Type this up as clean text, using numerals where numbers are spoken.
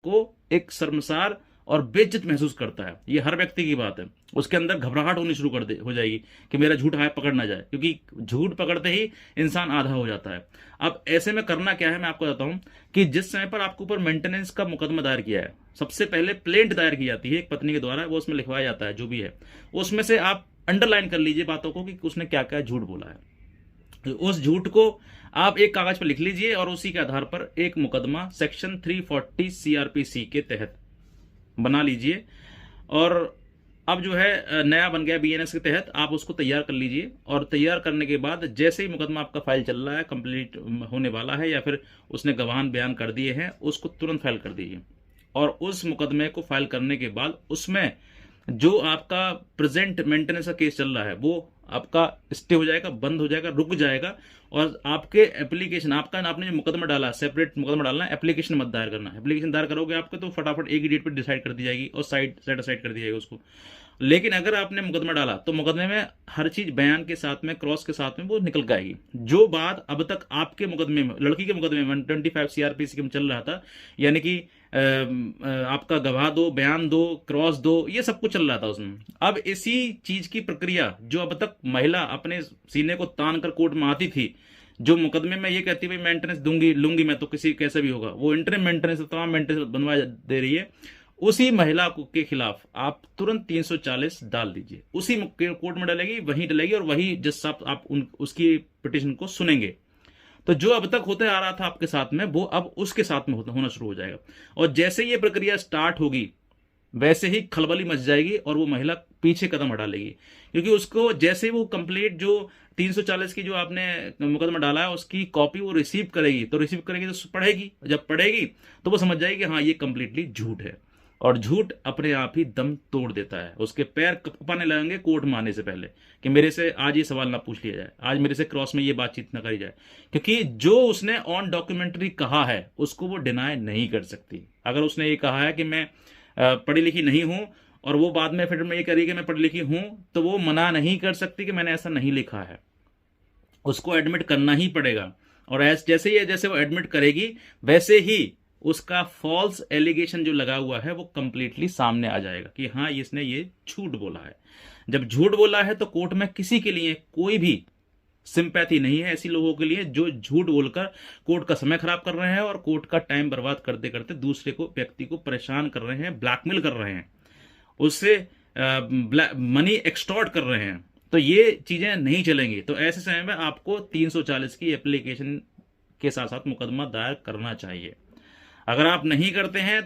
को एक शर्मसार और बेइज्जत महसूस करता है। ये हर व्यक्ति की बात है। उसके अंदर घबराहट होनी शुरू हो जाएगी कि मेरा झूठ हाथ पकड़ ना जाए, क्योंकि झूठ पकड़ते ही इंसान आधा हो जाता है। अब ऐसे में करना क्या है, मैं आपको बताता हूं कि जिस समय पर आपके ऊपर मेंटेनेंस का मुकदमा दायर किया है, सबसे पहले प्लेंट दायर की जाती है एक पत्नी के द्वारा, वो उसमें लिखवाया जाता है जो भी है, उसमें से आप अंडरलाइन कर लीजिए बातों को कि उसने क्या क्या झूठ बोला है। उस झूठ को आप एक कागज पर लिख लीजिए और उसी के आधार पर एक मुकदमा सेक्शन 340 सीआरपीसी के तहत बना लीजिए। और अब जो है नया बन गया बीएनएस के तहत, आप उसको तैयार कर लीजिए। और तैयार करने के बाद जैसे ही मुकदमा आपका फाइल चल रहा है, कंप्लीट होने वाला है या फिर उसने गवाह बयान कर दिए हैं, उसको तुरंत फाइल कर दीजिए। और उस मुकदमे को फाइल करने के बाद उसमें जो आपका प्रेजेंट मेंटेनेंस का केस चल रहा है वो आपका स्टे हो जाएगा, बंद हो जाएगा, रुक जाएगा। और आपके एप्लीकेशन, आपने जो मुकदमा डाला, सेपरेट मुकदमा डालना है, एप्लीकेशन मत दायर करना। एप्लीकेशन दायर करोगे आपके तो फटाफट एक ही डेट पर डिसाइड कर दी जाएगी और सेट असाइड कर दी जाएगी उसको। लेकिन अगर आपने मुकदमा डाला तो मुकदमे में हर चीज बयान के साथ में, क्रॉस के साथ में वो निकल के आएगी। जो बात अब तक आपके मुकदमे में, लड़की के मुकदमे में 125 सीआरपीसी में चल रहा था, यानी कि आपका गवाह दो, बयान दो, क्रॉस दो, ये सब कुछ चल रहा था उसमें। अब इसी चीज की प्रक्रिया जो अब तक महिला अपने सीने को तान कर कोर्ट में आती थी, जो मुकदमे में ये कहती है मेंटेनेंस दूंगी लूंगी मैं तो किसी कैसे भी होगा, वो इंटरम मेंटेनेंस, तमाम मेंटेनेंस बनवा दे रही है, उसी महिला के खिलाफ आप तुरंत 340 डाल दीजिए। उसी कोर्ट में डलेगी, वहीं डलेगी और वही जज साहब आप उसकी पिटिशन को सुनेंगे। तो जो अब तक होते आ रहा था आपके साथ में, वो अब उसके साथ में होना शुरू हो जाएगा। और जैसे ये प्रक्रिया स्टार्ट होगी वैसे ही खलबली मच जाएगी और वो महिला पीछे कदम हटा लेगी, क्योंकि उसको जैसे वो कंप्लीट जो 340 की जो आपने मुकदमा डाला है उसकी कॉपी वो रिसीव करेगी, तो पढ़ेगी। जब पढ़ेगी तो वो समझ जाएगी कि हाँ ये कंप्लीटली झूठ है। और झूठ अपने आप ही दम तोड़ देता है। उसके पैर कपकपाने लगेंगे कोर्ट में आने से पहले कि मेरे से आज ये सवाल ना पूछ लिया जाए, आज मेरे से क्रॉस में ये बातचीत ना करी जाए, क्योंकि जो उसने ऑन डॉक्यूमेंट्री कहा है उसको वो डिनाई नहीं कर सकती। अगर उसने ये कहा है कि मैं पढ़ी लिखी नहीं हूं और वो बाद में फिर मैं ये करी कि मैं पढ़ी लिखी हूं, तो वो मना नहीं कर सकती कि मैंने ऐसा नहीं लिखा है। उसको एडमिट करना ही पड़ेगा। और जैसे वो एडमिट करेगी वैसे ही उसका फॉल्स एलिगेशन जो लगा हुआ है वो कंप्लीटली सामने आ जाएगा कि हाँ इसने ये झूठ बोला है। जब झूठ बोला है तो कोर्ट में किसी के लिए कोई भी सिंपैथी नहीं है ऐसी लोगों के लिए जो झूठ बोलकर कोर्ट का समय खराब कर रहे हैं और कोर्ट का टाइम बर्बाद करते करते दूसरे को, व्यक्ति को परेशान कर रहे हैं, ब्लैकमेल कर रहे हैं, उससे मनी एक्सटॉर्ट कर रहे हैं। तो ये चीजें नहीं चलेंगी। तो ऐसे समय में आपको 340 की एप्लीकेशन के साथ साथ मुकदमा दायर करना चाहिए। अगर आप नहीं करते हैं तो